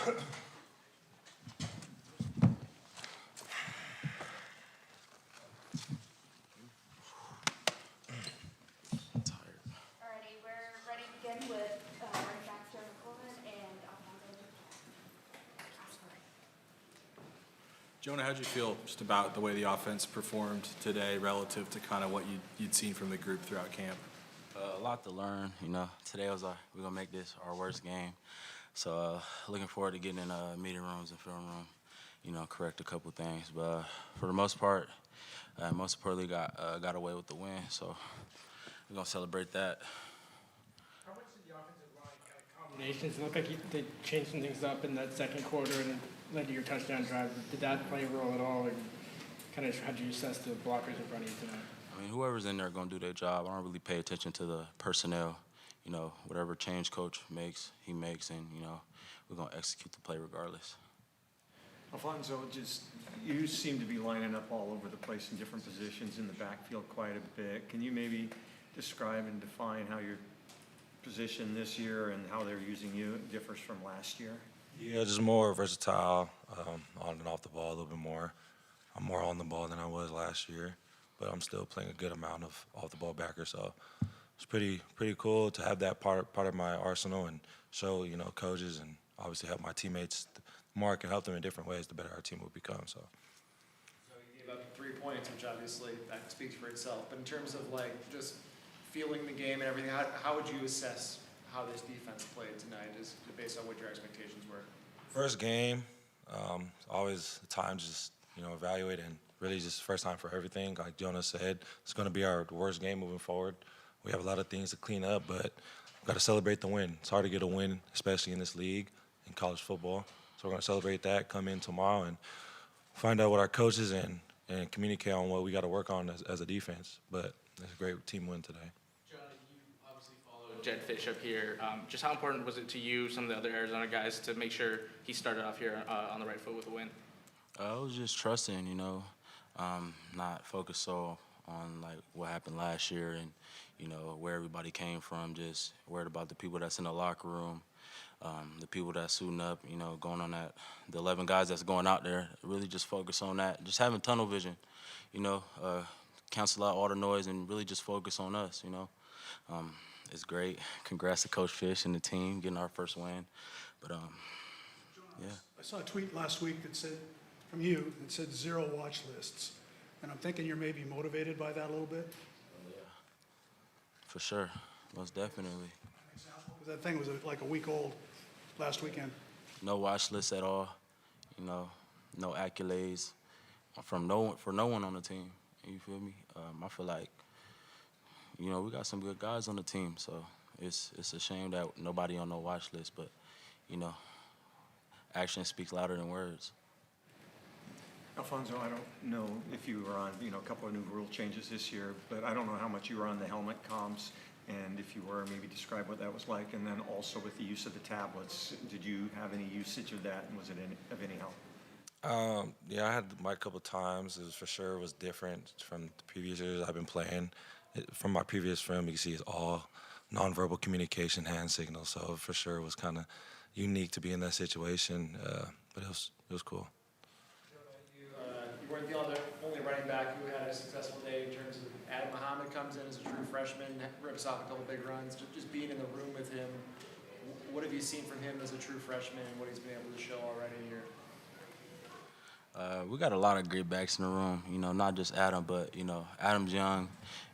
Alrighty, we're ready to begin with running backs Jonah Coleman and Jonah, how'd you feel just about the way the offense performed today relative to kind of what you'd seen from the group throughout camp? A lot to learn, Today we're gonna make this our worst game, so looking forward to getting in meeting rooms and film room, correct a couple things. But for the most part, most importantly, got away with the win. So we're gonna celebrate that. How much did the offensive line kind of combinations? It looked like they changed some things up in that second quarter and it led to your touchdown drive. Did that play a role at all, or kind of how did you assess the blockers in front of you tonight? I mean, whoever's in there going to do their job. I don't really pay attention to the personnel. Whatever change coach makes, he makes, and, we're going to execute the play regardless. Alfonso, you seem to be lining up all over the place in different positions in the backfield quite a bit. Can you maybe describe and define how your position this year and how they're using you differs from last year? Yeah, just more versatile, on and off the ball a little bit more. I'm more on the ball than I was last year, but I'm still playing a good amount of off-the-ball backer, so it's pretty cool to have that part of my arsenal and show, coaches and obviously help my teammates. The more I can help them in different ways, the better our team will become. So you gave up 3 points, which obviously that speaks for itself. But in terms of just feeling the game and everything, how would you assess how this defense played tonight, just based on what your expectations were? first game, always the time just evaluate and really just first time for everything. Like Jonah said, it's going to be our worst game moving forward. We have a lot of things to clean up, but we've got to celebrate the win. It's hard to get a win, especially in this league, in college football. So we're going to celebrate that, come in tomorrow, and find out what our coaches and communicate on what we got to work on as a defense. But it's a great team win today. Jonah, you obviously followed Jedd Fisch up here. Just how important was it to you, some of the other Arizona guys, to make sure he started off here on the right foot with a win? I was just trusting, not focused so on what happened last year and where everybody came from. Just worried about the people that's in the locker room, the people that's suiting up, going on that, the 11 guys that's going out there. Really just focus on that. Just having tunnel vision, cancel out all the noise and really just focus on us. It's great. Congrats to Coach Fisch and the team getting our first win. But yeah. I saw a tweet last week that said, from you, that said 0 watch lists. And I'm thinking you're maybe motivated by that a little bit. Yeah. For sure. Most definitely. Because that thing was like a week old last weekend. No watch list at all. No accolades for no one on the team. You feel me? I feel like, we got some good guys on the team, so it's a shame that nobody on no watch list, but, action speaks louder than words. Alfonso, I don't know if you were on, a couple of new rule changes this year, but I don't know how much you were on the helmet comms, and if you were, maybe describe what that was like, and then also with the use of the tablets, did you have any usage of that, and was it of any help? Yeah, I had the mic a couple times. It for sure was different from the previous years I've been playing. From my previous film, you can see it's all nonverbal communication, hand signals. So for sure it was kind of unique to be in that situation, but it was cool. You weren't the only running back who had a successful day in terms of Adam Muhammad comes in as a true freshman, rips off a couple big runs. Just being in the room with him, what have you seen from him as a true freshman and what he's been able to show already here? We got a lot of great backs in the room, not just Adam, but, Adam's young,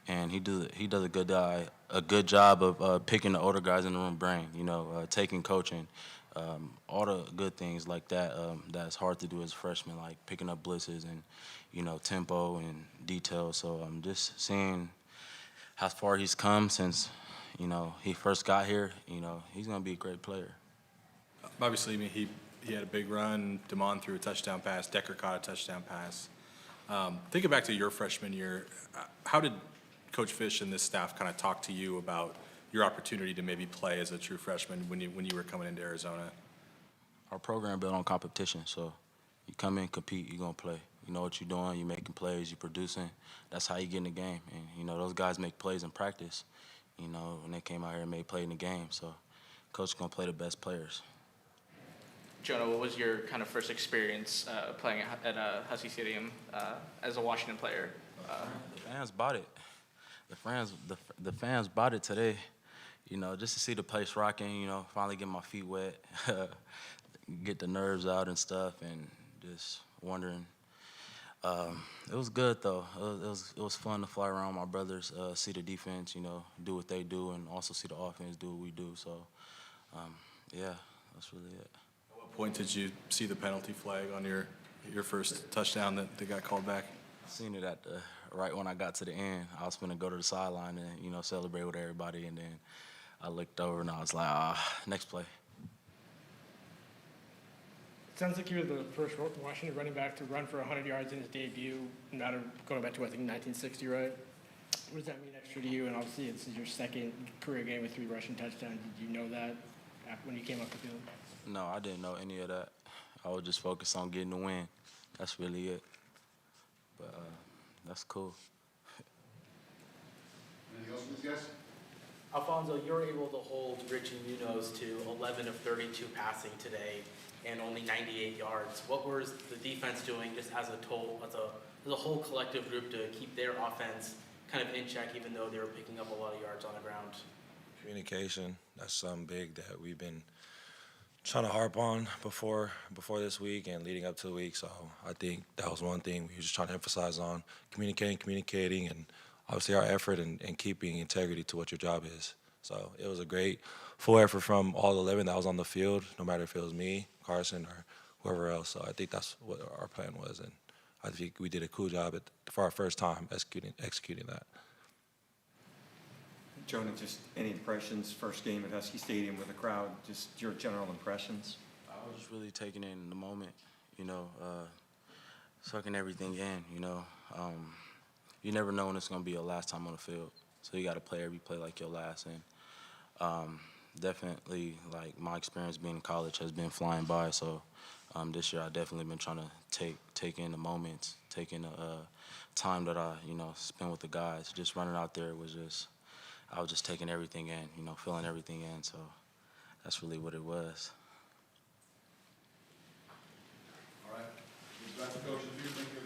and he does a good job of picking the older guys in the room brain, taking coaching, all the good things like that that's hard to do as a freshman, like picking up blitzes and, tempo and detail. So I'm just seeing how far he's come since, he first got here. He's going to be a great player. Obviously, he had a big run. Damon threw a touchdown pass. Decker caught a touchdown pass. Thinking back to your freshman year, how did Coach Fisch and this staff kind of talk to you about your opportunity to maybe play as a true freshman when you were coming into Arizona? Our program built on competition, so you come in, compete, you're going to play. You know what you're doing, you're making plays, you're producing. That's how you get in the game. And, those guys make plays in practice, when they came out here and made play in the game. So Coach is going to play the best players. Jonah, what was your kind of first experience playing at Husky Stadium as a Washington player? The fans bought it. The fans bought it today. You know, just to see the place rocking. You know, finally get my feet wet, get the nerves out and stuff, and just wondering. It was good though. It was fun to fly around with my brothers, see the defense, you know, do what they do, and also see the offense do what we do. So, yeah, that's really it. At what point did you see the penalty flag on your first touchdown that got called back? Seen it at right when I got to the end. I was gonna go to the sideline and, you know, celebrate with everybody, and then I looked over and I was like, next play. It sounds like you're the first Washington running back to run for 100 yards in his debut, going back to, I think, 1960, right? What does that mean extra to you? And obviously, this is your second career game with 3 rushing touchdowns. Did you know that when you came up the field? No, I didn't know any of that. I was just focused on getting the win. That's really it. But that's cool. Anything else from these guys? Alfonso, you were able to hold Richie Munoz to 11 of 32 passing today and only 98 yards. What was the defense doing just as a whole collective group to keep their offense kind of in check, even though they were picking up a lot of yards on the ground? Communication, that's something big that we've been trying to harp on before this week and leading up to the week. So I think that was one thing we were just trying to emphasize on, communicating, and obviously our effort and keeping integrity to what your job is. So it was a great full effort from all 11 that was on the field, no matter if it was me, Carson, or whoever else. So I think that's what our plan was, and I think we did a cool job for our first time executing that. Jonah, just any impressions, first game at Husky Stadium with the crowd, just your general impressions? I was just really taking in the moment, you know, sucking everything in, you know. You never know when it's going to be your last time on the field, so you got to play every play like your last. And definitely, like, my experience being in college has been flying by, so this year I definitely been trying to take in the moments, take in the time that I, you know, spent with the guys. Just running out there I was just taking everything in, you know, feeling everything in, so that's really what it was. All right. That's the coach. Thank you.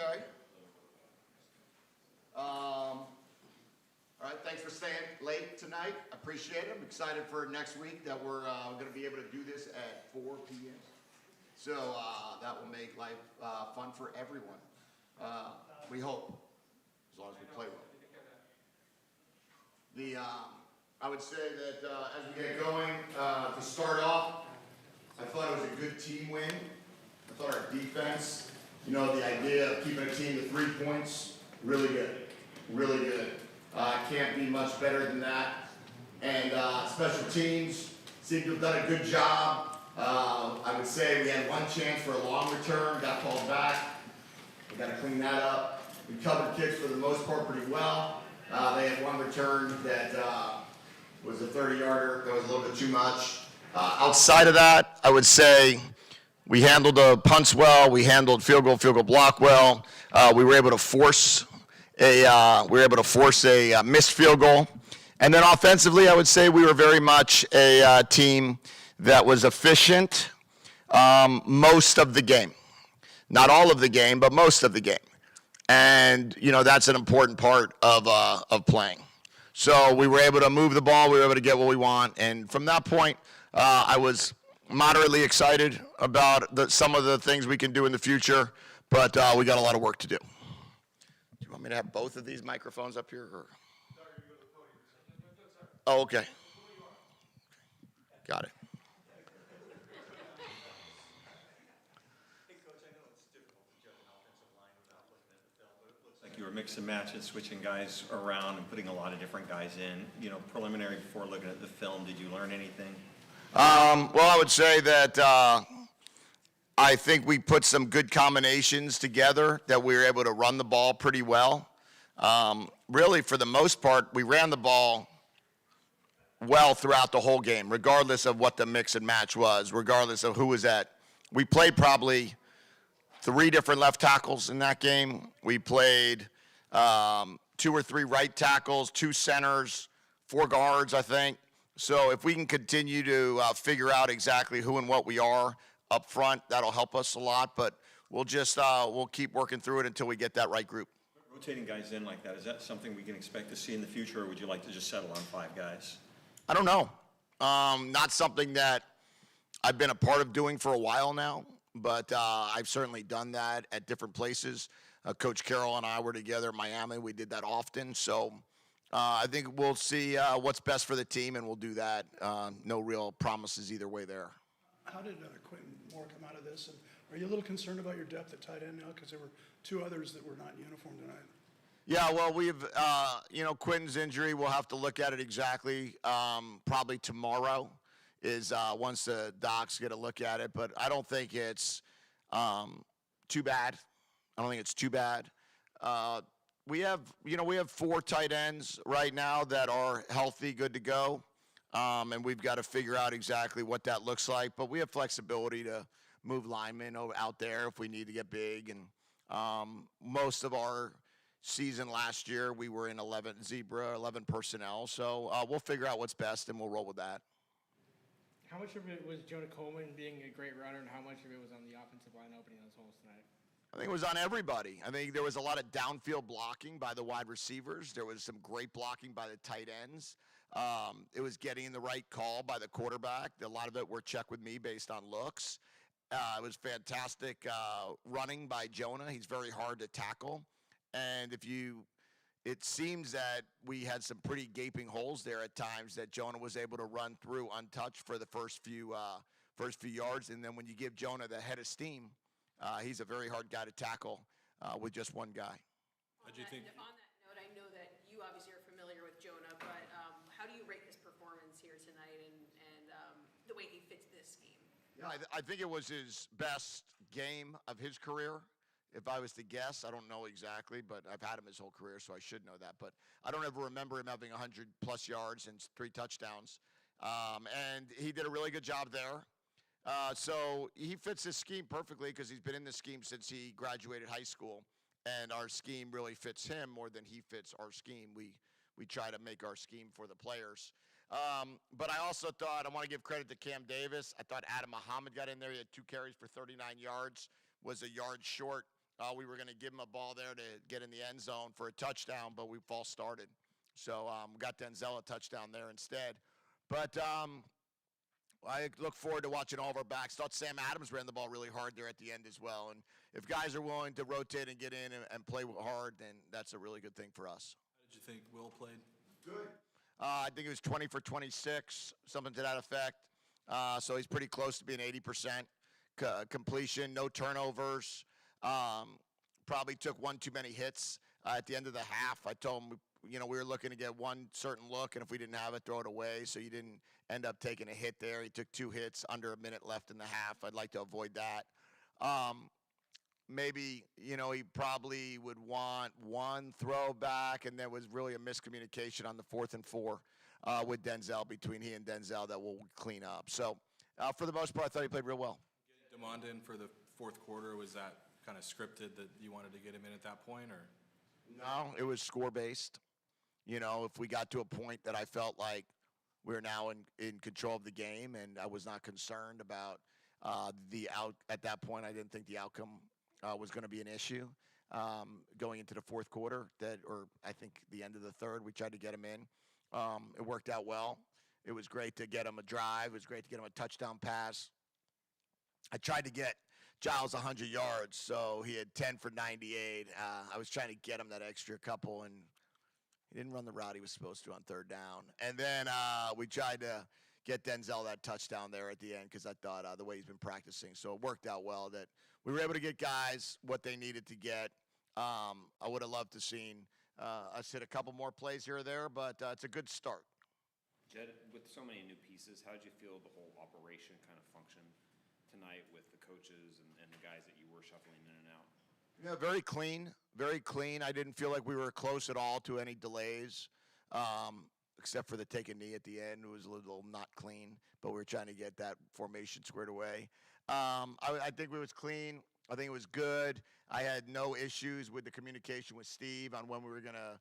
Okay. All right, thanks for staying late tonight. Appreciate it. I'm excited for next week that we're going to be able to do this at 4 p.m. So that will make life fun for everyone. We hope, as long as we play well. I would say that as we get going, to start off, I thought it was a good team win. I thought our defense, the idea of keeping a team to 3 points, really good. Really good. Can't be much better than that. And special teams seem to have done a good job. I would say we had one chance for a long return, got called back. We got to clean that up. We covered kicks for the most part pretty well. They had one return that was a 30-yarder. That was a little bit too much. Outside of that, I would say we handled the punts well. We handled field goal block well. We were able to force a missed field goal. And then offensively, I would say we were very much a team that was efficient most of the game. Not all of the game, but most of the game. And, that's an important part of playing. So we were able to move the ball. We were able to get what we want. And from that point, I was moderately excited about some of the things we can do in the future, but we got a lot of work to do. Do you want me to have both of these microphones up here? Or? Oh, okay. Got it. Like you were mix and matching, switching guys around and putting a lot of different guys in. Preliminary before looking at the film, did you learn anything? Well, I would say that I think we put some good combinations together, that we were able to run the ball pretty well. Really, for the most part, we ran the ball well throughout the whole game, regardless of what the mix and match was, regardless of who was at. We played probably 3 different left tackles in that game. We played 2 or 3 right tackles, 2 centers, 4 guards, I think. So if we can continue to figure out exactly who and what we are up front, that'll help us a lot. But we'll just we'll keep working through it until we get that right group. Rotating guys in like that, is that something we can expect to see in the future, or would you like to just settle on 5 guys? I don't know. Not something that I've been a part of doing for a while now, but I've certainly done that at different places. Coach Carroll and I were together in Miami. We did that often. So I think we'll see what's best for the team, and we'll do that. No real promises either way there. How did Quentin Moore come out of this? And are you a little concerned about your depth at tight end now? Because there were 2 others that were not in uniform tonight. Yeah, well, we've, Quentin's injury, we'll have to look at it exactly. Probably tomorrow is once the docs get a look at it. But I don't think it's too bad. I don't think it's too bad. We have 4 tight ends right now that are healthy, good to go. And we've got to figure out exactly what that looks like. But we have flexibility to move linemen out there if we need to get big. And most of our season last year, we were in 11 personnel. So we'll figure out what's best, and we'll roll with that. How much of it was Jonah Coleman being a great runner, and how much of it was on the offensive line opening those holes tonight? I think it was on everybody. I think there was a lot of downfield blocking by the wide receivers. There was some great blocking by the tight ends. It was getting the right call by the quarterback. A lot of it were check with me based on looks. It was fantastic running by Jonah. He's very hard to tackle. And it seems that we had some pretty gaping holes there at times that Jonah was able to run through untouched for the first few yards. And then when you give Jonah the head of steam, he's a very hard guy to tackle with just one guy. On that note, I know that you obviously are familiar with Jonah, but how do you rate his performance here tonight and the way he fits this scheme? Yeah, I think it was his best game of his career. If I was to guess, I don't know exactly, but I've had him his whole career, so I should know that. But I don't ever remember him having 100-plus yards and 3 touchdowns. And he did a really good job there. So he fits this scheme perfectly because he's been in this scheme since he graduated high school. And our scheme really fits him more than he fits our scheme. We try to make our scheme for the players. But I also thought, I want to give credit to Cam Davis. I thought Adam Muhammad got in there. He had 2 carries for 39 yards, was a yard short We were going to give him a ball there to get in the end zone for a touchdown, but we false started. So got Denzel a touchdown there instead. But I look forward to watching all of our backs. Thought Sam Adams ran the ball really hard there at the end as well. And if guys are willing to rotate and get in and play hard, then that's a really good thing for us. How did you think Will played? Good. I think it was 20 for 26, something to that effect. So he's pretty close to being 80% completion, no turnovers. Probably took one too many hits at the end of the half. I told him, we were looking to get one certain look, and if we didn't have it, throw it away. So you didn't end up taking a hit there. He took 2 hits under a minute left in the half. I'd like to avoid that. Maybe, he probably would want one throw back, and there was really a miscommunication on the 4th and 4 with Denzel, between he and Denzel, that we'll clean up. So for the most part, I thought he played real well. Demond in for the fourth quarter, was that kind of scripted that you wanted to get him in at that point, or? No, it was score-based. If we got to a point that I felt like we were now in control of the game, and I was not concerned about at that point, I didn't think the outcome was going to be an issue going into the fourth quarter, or I think the end of the third. We tried to get him in. It worked out well. It was great to get him a drive. It was great to get him a touchdown pass. I tried to get Giles 100 yards, so he had 10 for 98. I was trying to get him that extra couple, and he didn't run the route he was supposed to on third down. And then we tried to get Denzel that touchdown there at the end, because I thought the way he's been practicing. So it worked out well that we were able to get guys what they needed to get. I would have loved to seen us hit a couple more plays here or there, but it's a good start. Jedd, with so many new pieces, how did you feel the whole operation kind of functioned tonight with the coaches and the guys that you were shuffling in and out? Yeah, very clean, very clean. I didn't feel like we were close at all to any delays, except for the take a knee at the end. It was a little not clean, but we were trying to get that formation squared away. I think it was clean. I think it was good. I had no issues with the communication with Steve on when we were going to,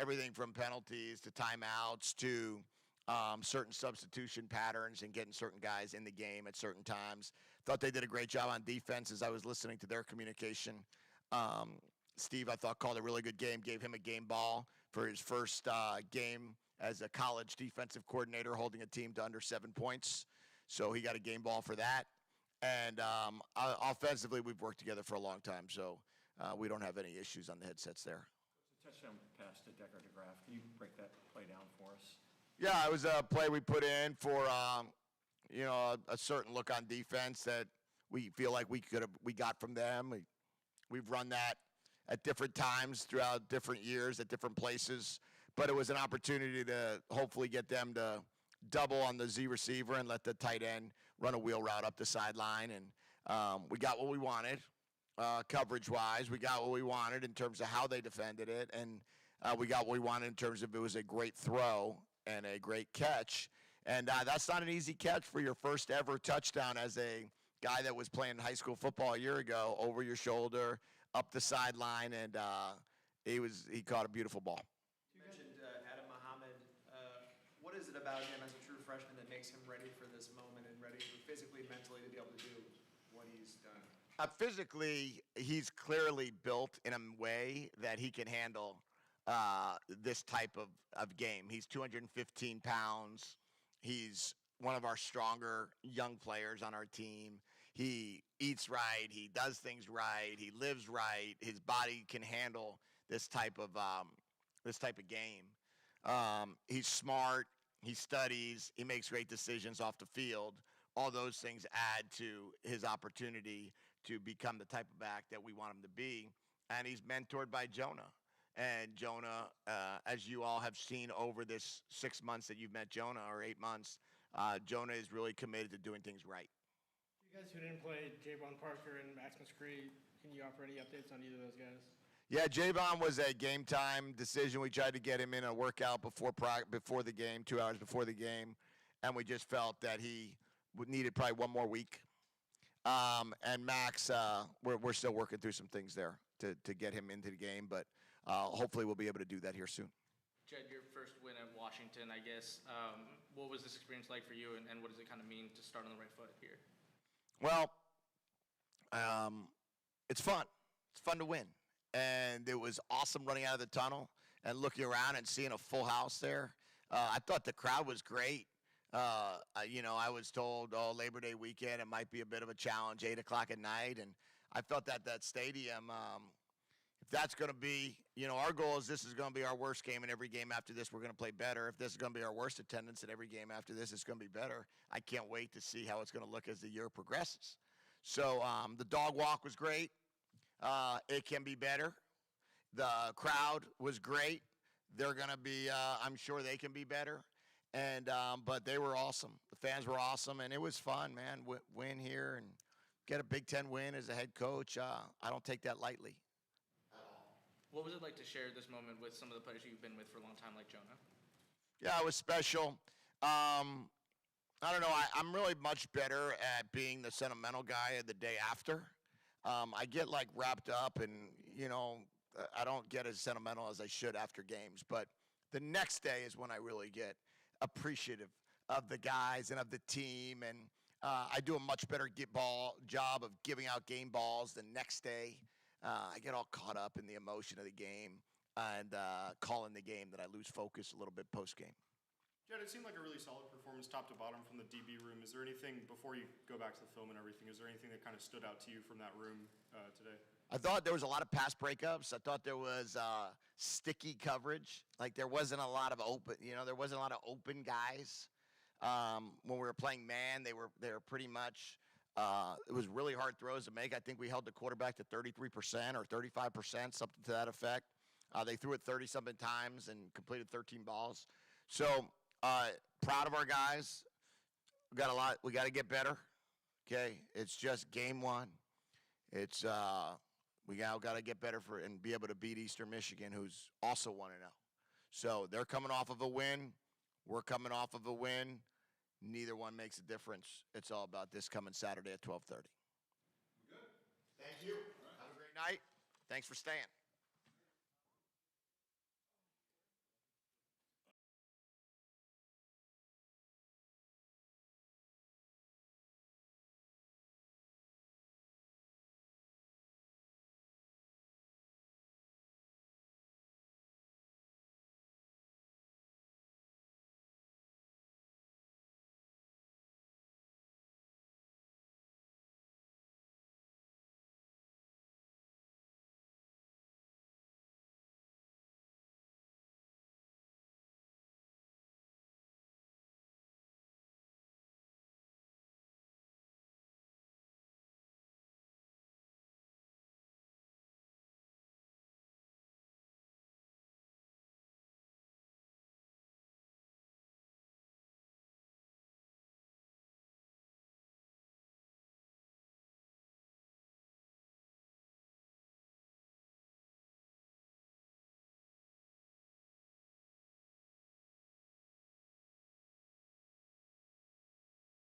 everything from penalties to timeouts to certain substitution patterns and getting certain guys in the game at certain times. Thought they did a great job on defense as I was listening to their communication. Steve, I thought, called a really good game, gave him a game ball for his first game as a college defensive coordinator, holding a team to under 7 points. So he got a game ball for that. And offensively, we've worked together for a long time, so we don't have any issues on the headsets there. It's a touchdown pass to Decker DeGraff. Can you break that play down for us? Yeah, it was a play we put in for a certain look on defense that we feel like we got from them. We've run that at different times throughout different years at different places, but it was an opportunity to hopefully get them to double on the Z receiver and let the tight end run a wheel route up the sideline, and we got what we wanted coverage-wise. We got what we wanted in terms of how they defended it, and we got what we wanted in terms of it was a great throw and a great catch. And that's not an easy catch for your first ever touchdown as a guy that was playing high school football a year ago, over your shoulder, up the sideline, and he caught a beautiful ball. You mentioned Adam Muhammad. What is it about him as a true freshman that makes him ready for this moment and ready physically, mentally to be able to do what he's done? Physically, he's clearly built in a way that he can handle this type of game. He's 215 pounds. He's one of our stronger young players on our team. He eats right. He does things right. He lives right. His body can handle this type of game. He's smart. He studies. He makes great decisions off the field. All those things add to his opportunity to become the type of back that we want him to be. And he's mentored by Jonah. And Jonah, as you all have seen over this 6 months that you've met Jonah, or 8 months, Jonah is really committed to doing things right. You guys who didn't play, Javon Parker and Max Musgrave, can you offer any updates on either of those guys? Yeah, Javon was a game time decision. We tried to get him in a workout before the game, 2 hours before the game, and we just felt that he needed probably one more week. And Max, we're still working through some things there to get him into the game, but hopefully we'll be able to do that here soon. Jedd, your first win at Washington, I guess. What was this experience like for you, and what does it kind of mean to start on the right foot here? Well, it's fun. it's fun to win. And it was awesome running out of the tunnel and looking around and seeing a full house there. I thought the crowd was great. I was told, Labor Day weekend, it might be a bit of a challenge, 8 o'clock at night. And I felt that stadium, if that's going to be, our goal is this is going to be our worst game, and every game after this we're going to play better. If this is going to be our worst attendance, and every game after this it's going to be better. I can't wait to see how it's going to look as the year progresses. So the dog walk was great. It can be better. The crowd was great. They're going to be, I'm sure they can be better. And but they were awesome. The fans were awesome, and it was fun, man. Win here and get a Big Ten win as a head coach. I don't take that lightly. What was it like to share this moment with some of the players you've been with for a long time, like Jonah? Yeah, it was special. I don't know. I'm really much better at being the sentimental guy the day after. I get wrapped up, and I don't get as sentimental as I should after games. But the next day is when I really get appreciative of the guys and of the team, and I do a much better job of giving out game balls the next day. I get all caught up in the emotion of the game and calling the game that I lose focus a little bit post-game. Jedd, it seemed like a really solid performance top to bottom from the DB room. Is there anything, before you go back to the film and everything, is there anything that kind of stood out to you from that room today? I thought there was a lot of pass breakups. I thought there was sticky coverage. There wasn't a lot of open guys. When we were playing man, they were pretty much, it was really hard throws to make. I think we held the quarterback to 33% or 35%, something to that effect. They threw it 30-something times and completed 13 balls. So proud of our guys. We got to get better. Okay, it's just game one. It's we now got to get better and be able to beat Eastern Michigan, who's also 1-0. So they're coming off of a win. We're coming off of a win. Neither one makes a difference. It's all about this coming Saturday at 12:30. Good. Thank you. Have a great night. Thanks for staying.